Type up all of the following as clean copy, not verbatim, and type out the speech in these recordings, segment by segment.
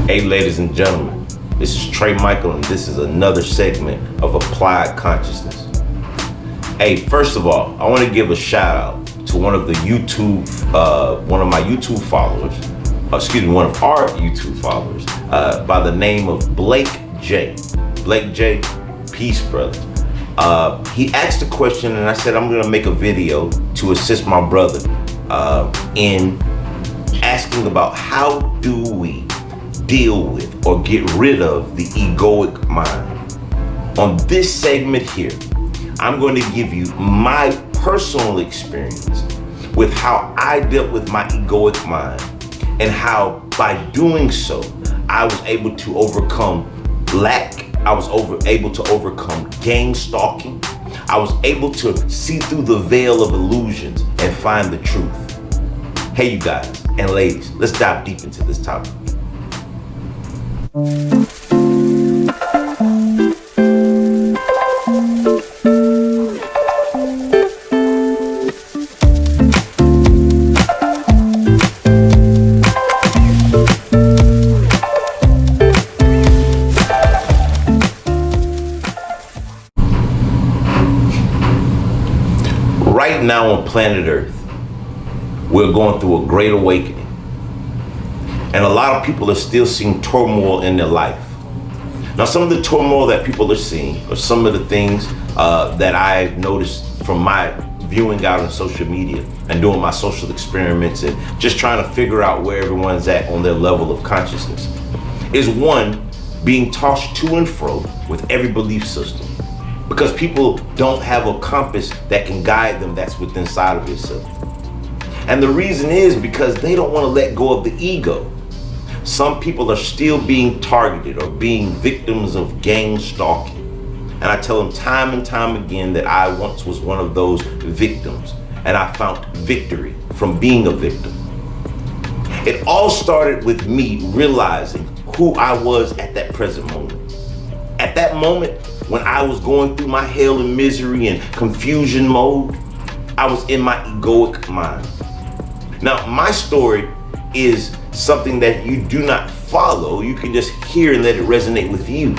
Hey, ladies and gentlemen, this is Trey Michael, and this is another segment of Applied Consciousness. Hey, first of all, I want to give a shout out to one of my YouTube followers, one of our YouTube followers, by the name of Blake J. Blake J, peace, brother. He asked a question, and I said I'm gonna make a video to assist my brother in asking about how do we deal with or get rid of the egoic mind. On this segment here, I'm going to give you my personal experience with how I dealt with my egoic mind and how by doing so, I was able to overcome lack. I was able to overcome gang stalking. I was able to see through the veil of illusions and find the truth. Hey, you guys and ladies, let's dive deep into this topic. Right now on planet Earth, we're going through a great awakening. And a lot of people are still seeing turmoil in their life. Now, some of the turmoil that people are seeing are some of the things that I've noticed from my viewing out on social media and doing my social experiments and just trying to figure out where everyone's at on their level of consciousness. Is one, being tossed to and fro with every belief system. Because people don't have a compass that can guide them that's within inside of yourself. And the reason is because they don't want to let go of the ego. Some people are still being targeted or being victims of gang stalking. And I tell them time and time again that I once was one of those victims, and I found victory from being a victim. It all started with me realizing who I was at that present moment. At that moment, when I was going through my hell and misery and confusion mode, I was in my egoic mind. Now, my story is something that you do not follow. You can just hear and let it resonate with you.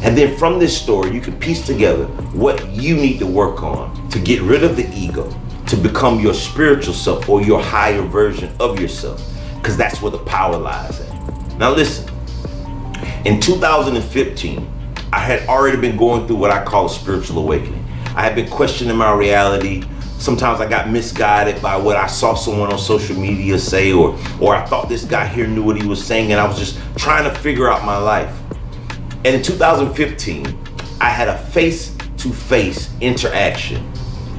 And then from this story, you can piece together what you need to work on to get rid of the ego, to become your spiritual self or your higher version of yourself, because that's where the power lies at. Now listen, in 2015, I had already been going through what I call a spiritual awakening. I had been questioning my reality. Sometimes I got misguided by what I saw someone on social media say, or I thought this guy here knew what he was saying, and I was just trying to figure out my life. And in 2015, I had a face-to-face interaction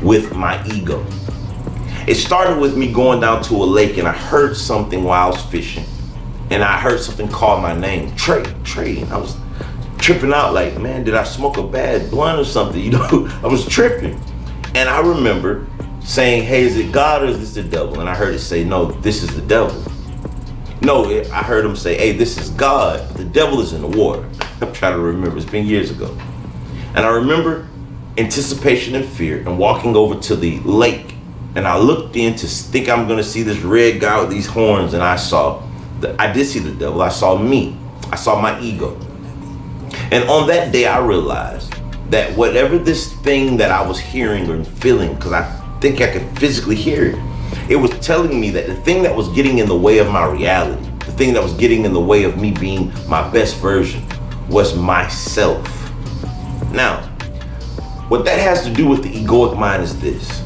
with my ego. It started with me going down to a lake, and I heard something while I was fishing, and I heard something call my name, Trey, and I was tripping out like, man, did I smoke a bad blunt or something? You know, I was tripping. And I remember saying, hey, is it God or is this the devil? And I heard it say, no, this is the devil. No, I heard him say, hey, this is God, but the devil is in the water. I'm trying to remember, it's been years ago. And I remember anticipation and fear and walking over to the lake. And I looked in to think I'm gonna see this red guy with these horns, and I did see the devil. I saw me, I saw my ego. And on that day, I realized that whatever this thing that I was hearing or feeling, because I think I could physically hear it, it was telling me that the thing that was getting in the way of my reality, the thing that was getting in the way of me being my best version, was myself. Now, what that has to do with the egoic mind is this.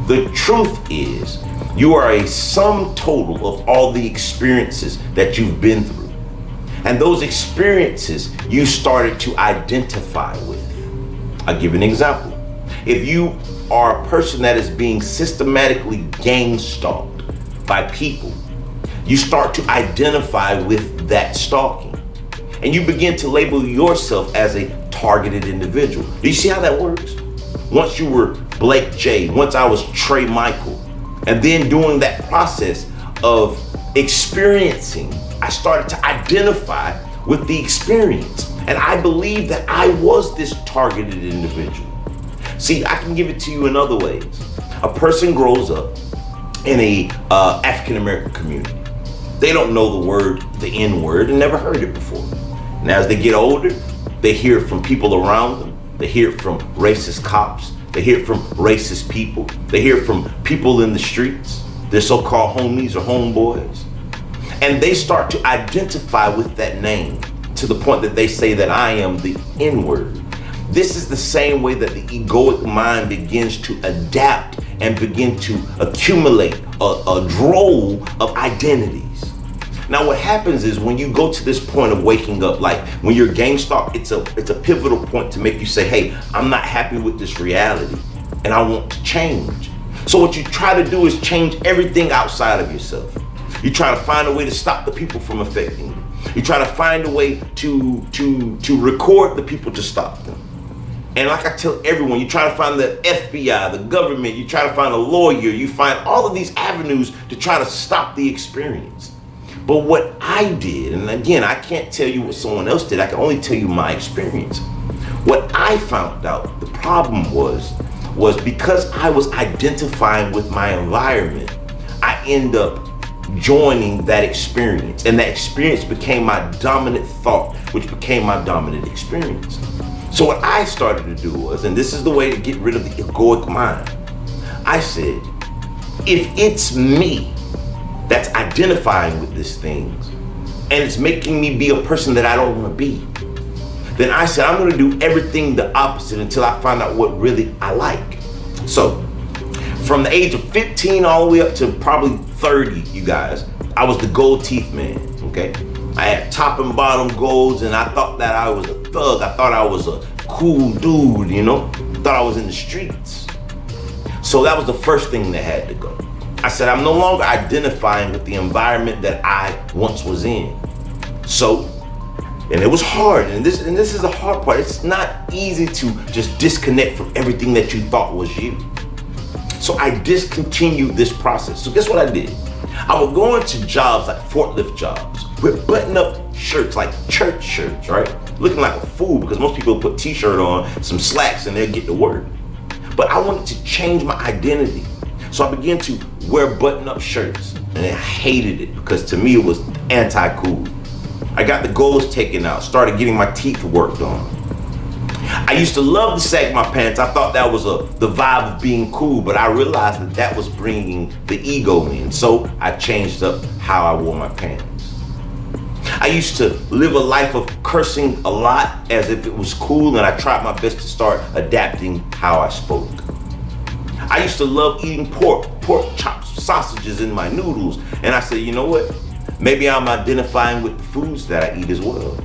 The truth is, you are a sum total of all the experiences that you've been through. And those experiences you started to identify with. I'll give you an example. If you are a person that is being systematically gang stalked by people, you start to identify with that stalking. And you begin to label yourself as a targeted individual. Do you see how that works? Once you were Blake J, once I was Trey Michael, and then doing that process of experiencing, I started to identify with the experience. And I believe that I was this targeted individual. See, I can give it to you in other ways. A person grows up in a African-American community. They don't know the word, the N word, and never heard it before. And as they get older, they hear it from people around them. They hear it from racist cops. They hear it from racist people. They hear it from people in the streets, their so-called homies or homeboys. And they start to identify with that name to the point that they say that I am the N-word. This is the same way that the egoic mind begins to adapt and begin to accumulate a drove of identities. Now what happens is when you go to this point of waking up, like when you're GameStop, it's a pivotal point to make you say, hey, I'm not happy with this reality and I want to change. So what you try to do is change everything outside of yourself. You try to find a way to stop the people from affecting you. You try to find a way to record the people to stop them. And like I tell everyone, you try to find the FBI, the government, you try to find a lawyer, you find all of these avenues to try to stop the experience. But what I did, and again, I can't tell you what someone else did, I can only tell you my experience. What I found out, the problem was because I was identifying with my environment, I end up joining that experience. And that experience became my dominant thought, which became my dominant experience. So what I started to do was, and this is the way to get rid of the egoic mind, I said, if it's me that's identifying with these things and it's making me be a person that I don't want to be, then I said I'm going to do everything the opposite until I find out what really I like. So from the age of 15 all the way up to probably 30, you guys, I was the gold teeth man, okay? I had top and bottom golds, and I thought that I was a thug. I thought I was a cool dude, you know? Thought I was in the streets. So that was the first thing that had to go. I said, I'm no longer identifying with the environment that I once was in. So, and it was hard, and this is the hard part. It's not easy to just disconnect from everything that you thought was you. So I discontinued this process. So guess what I did? I would go into jobs like forklift jobs with button-up shirts, like church shirts, right? Looking like a fool because most people put t-shirt on, some slacks, and they'll get to work. But I wanted to change my identity. So I began to wear button-up shirts, and I hated it because to me it was anti-cool. I got the goals taken out, started getting my teeth worked on. I used to love to sag my pants. I thought that was the vibe of being cool, but I realized that that was bringing the ego in. So I changed up how I wore my pants. I used to live a life of cursing a lot as if it was cool, and I tried my best to start adapting how I spoke. I used to love eating pork chops, sausages in my noodles, and I said, you know what? Maybe I'm identifying with the foods that I eat as well.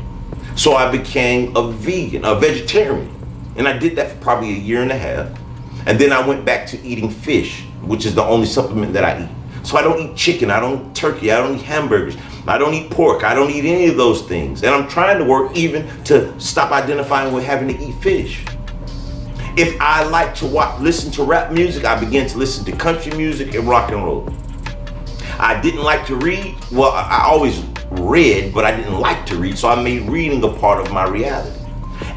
So I became a vegan, a vegetarian. And I did that for probably a year and a half. And then I went back to eating fish, which is the only supplement that I eat. So I don't eat chicken, I don't eat turkey, I don't eat hamburgers, I don't eat pork, I don't eat any of those things. And I'm trying to work even to stop identifying with having to eat fish. If I like to listen to rap music, I began to listen to country music and rock and roll. I didn't like to read. Well, I always read, but I didn't like to read, so I made reading a part of my reality.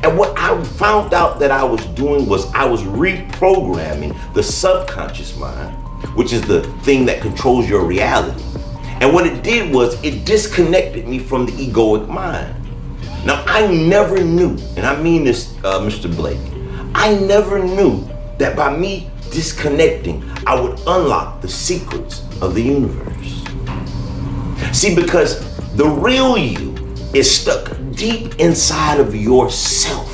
And what I found out that I was doing was I was reprogramming the subconscious mind, which is the thing that controls your reality. And what it did was it disconnected me from the egoic mind. Now, I never knew, and I mean this, Mr. Blake, I never knew that by me disconnecting, I would unlock the secrets of the universe. See, because the real you is stuck deep inside of yourself.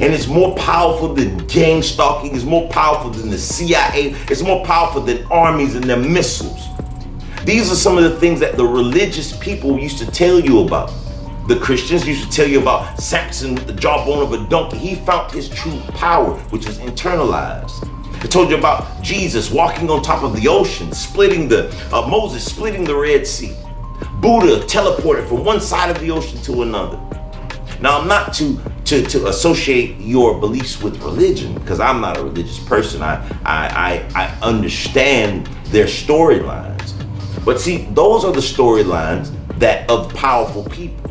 And it's more powerful than gang stalking, it's more powerful than the CIA, it's more powerful than armies and their missiles. These are some of the things that the religious people used to tell you about. The Christians used to tell you about Samson with the jawbone of a donkey. He found his true power, which was internalized. I told you about Jesus walking on top of the ocean, Moses splitting the Red Sea. Buddha teleported from one side of the ocean to another. Now, I'm not to associate your beliefs with religion, because I'm not a religious person. I understand their storylines. But see, those are the storylines that of powerful people.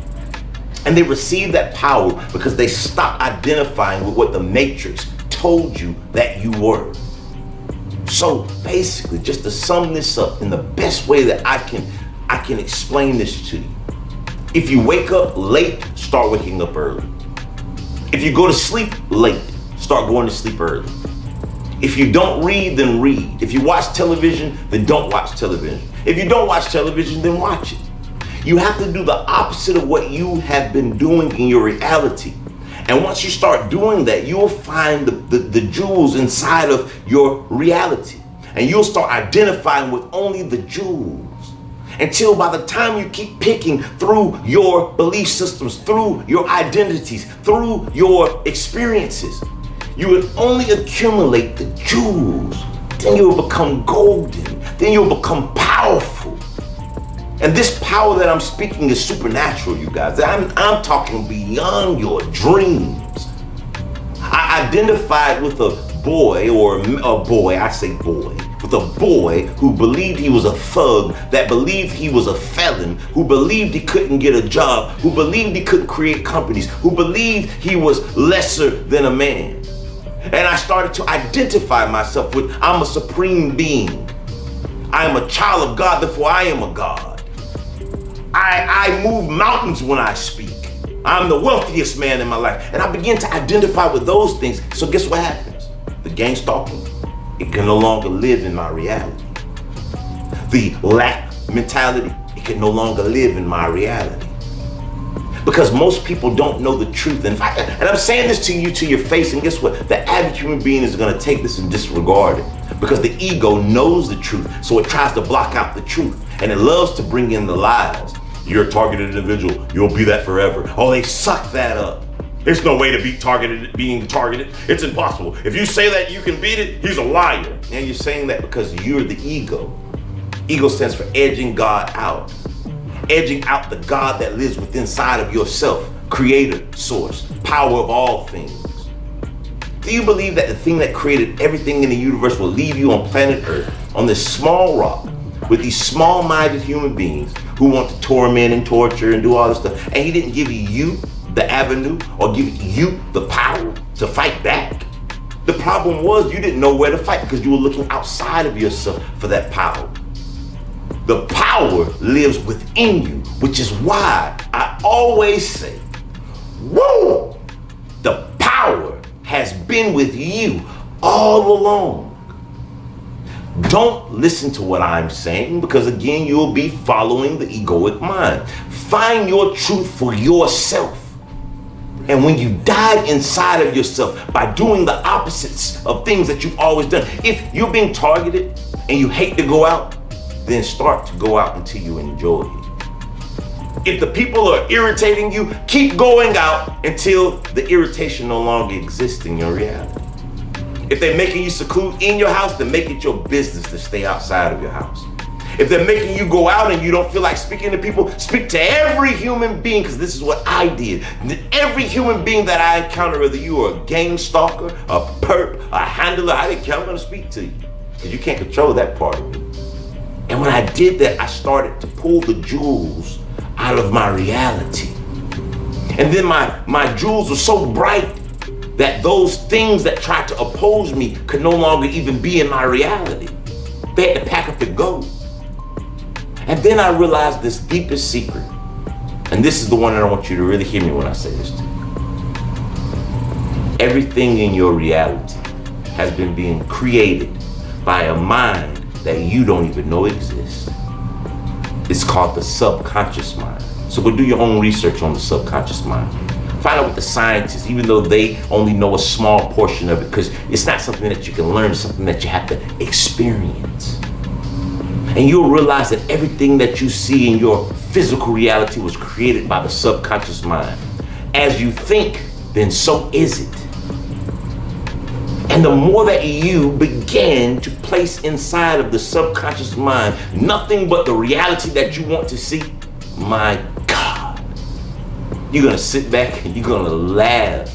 And they receive that power because they stopped identifying with what the matrix told you that you were. So basically, just to sum this up in the best way that I can explain this to you. If you wake up late, start waking up early. If you go to sleep late, start going to sleep early. If you don't read, then read. If you watch television, then don't watch television. If you don't watch television, then watch it. You have to do the opposite of what you have been doing in your reality. And once you start doing that, you'll find the jewels inside of your reality. And you'll start identifying with only the jewels. Until by the time you keep picking through your belief systems, through your identities, through your experiences, you would only accumulate the jewels. Then you'll become golden. Then you'll become powerful. And this power that I'm speaking is supernatural, you guys. I'm talking beyond your dreams. I identified with a boy, with a boy who believed he was a thug, that believed he was a felon, who believed he couldn't get a job, who believed he couldn't create companies, who believed he was lesser than a man. And I started to identify myself with, I'm a supreme being. I am a child of God, therefore I am a God. I move mountains when I speak. I'm the wealthiest man in my life. And I begin to identify with those things. So guess what happens? The gang stalking, it can no longer live in my reality. The lack mentality, it can no longer live in my reality. Because most people don't know the truth. And I'm saying this to you to your face, and guess what? The average human being is gonna take this and disregard it. Because the ego knows the truth, so it tries to block out the truth. And it loves to bring in the lies. You're a targeted individual, you'll be that forever. Oh, they suck that up. There's no way to beat being targeted. It's impossible. If you say that you can beat it, he's a liar. And you're saying that because you're the ego. Ego stands for edging God out. Edging out the God that lives within inside of yourself. Creator, source, power of all things. Do you believe that the thing that created everything in the universe will leave you on planet Earth, on this small rock, with these small-minded human beings who want to torment and torture and do all this stuff, and he didn't give you the avenue or give you the power to fight back? The problem was you didn't know where to fight because you were looking outside of yourself for that power. The power lives within you, which is why I always say, whoa, the power has been with you all along. Don't listen to what I'm saying, because again, you'll be following the egoic mind. Find your truth for yourself. And when you dive inside of yourself by doing the opposites of things that you've always done, if you're being targeted and you hate to go out, then start to go out until you enjoy it. If the people are irritating you, keep going out until the irritation no longer exists in your reality. If they're making you seclude in your house, then make it your business to stay outside of your house. If they're making you go out and you don't feel like speaking to people, speak to every human being, because this is what I did. Every human being that I encounter, whether you are a gang stalker, a perp, a handler, I didn't care, I'm gonna speak to you, because you can't control that part of me. And when I did that, I started to pull the jewels out of my reality. And then my jewels were so bright that those things that tried to oppose me could no longer even be in my reality. They had to pack up and go. And then I realized this deepest secret. And this is the one that I want you to really hear me when I say this to you. Everything in your reality has been being created by a mind that you don't even know exists. It's called the subconscious mind. So go do your own research on the subconscious mind. Find out what the scientists, even though they only know a small portion of it, because it's not something that you can learn, it's something that you have to experience. And you'll realize that everything that you see in your physical reality was created by the subconscious mind. As you think, then so is it. And the more that you begin to place inside of the subconscious mind nothing but the reality that you want to see, my God, you're gonna sit back and you're gonna laugh.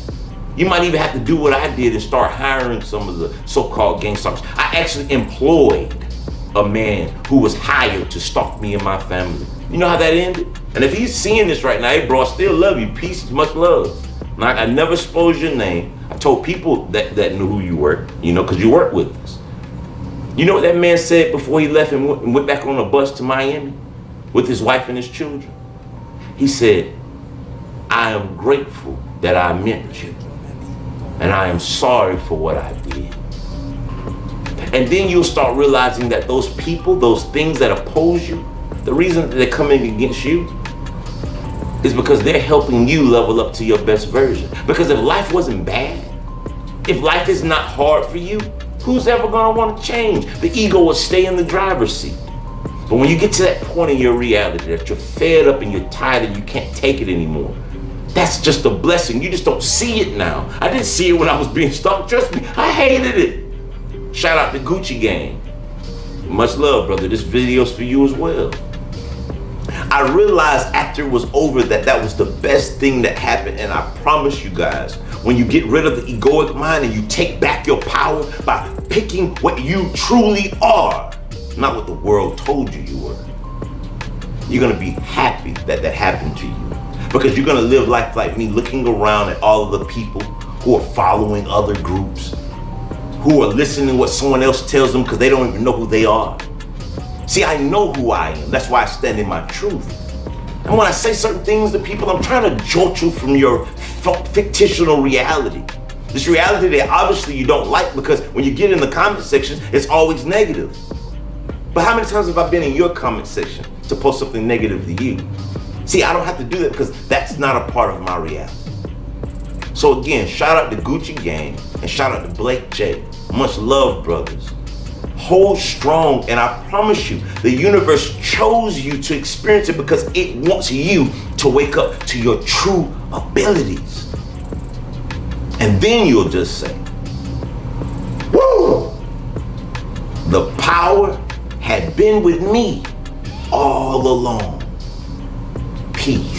You might even have to do what I did and start hiring some of the so-called gang stalkers. I actually employed a man who was hired to stalk me and my family. You know how that ended? And if he's seeing this right now, hey bro, I still love you. Peace, much love. Now, I never exposed your name. I told people that knew who you were, because you worked with us. You know what that man said before he left and went back on a bus to Miami? with his wife and his children. He said, I am grateful that I met you, and I am sorry for what I did. And then you'll start realizing that those people, those things that oppose you, the reason that they're coming against you is because they're helping you level up to your best version. Because if life wasn't bad, if life is not hard for you, who's ever gonna want to change? The ego will stay in the driver's seat. But when you get to that point in your reality that you're fed up and you're tired and you can't take it anymore, that's just a blessing. You just don't see it now. I didn't see it when I was being stalked. Trust me, I hated it. Shout out to Gucci Gang. Much love, brother. This video's for you as well. I realized after it was over that that was the best thing that happened. And I promise you guys, when you get rid of the egoic mind and you take back your power by picking what you truly are, not what the world told you you were, you're gonna be happy that that happened to you. Because you're gonna live life like me, looking around at all of the people who are following other groups, who are listening to what someone else tells them because they don't even know who they are. See, I know who I am. That's why I stand in my truth. And when I say certain things to people, I'm trying to jolt you from your fictional reality. This reality that obviously you don't like, because when you get in the comment section, it's always negative. But how many times have I been in your comment section to post something negative to you? See, I don't have to do that because that's not a part of my reality. So again, shout out to Gucci Gang and shout out to Blake J. Much love, brothers. Hold strong, and I promise you, the universe chose you to experience it because it wants you to wake up to your true abilities. And then you'll just say, woo! The power had been with me all along. Peace.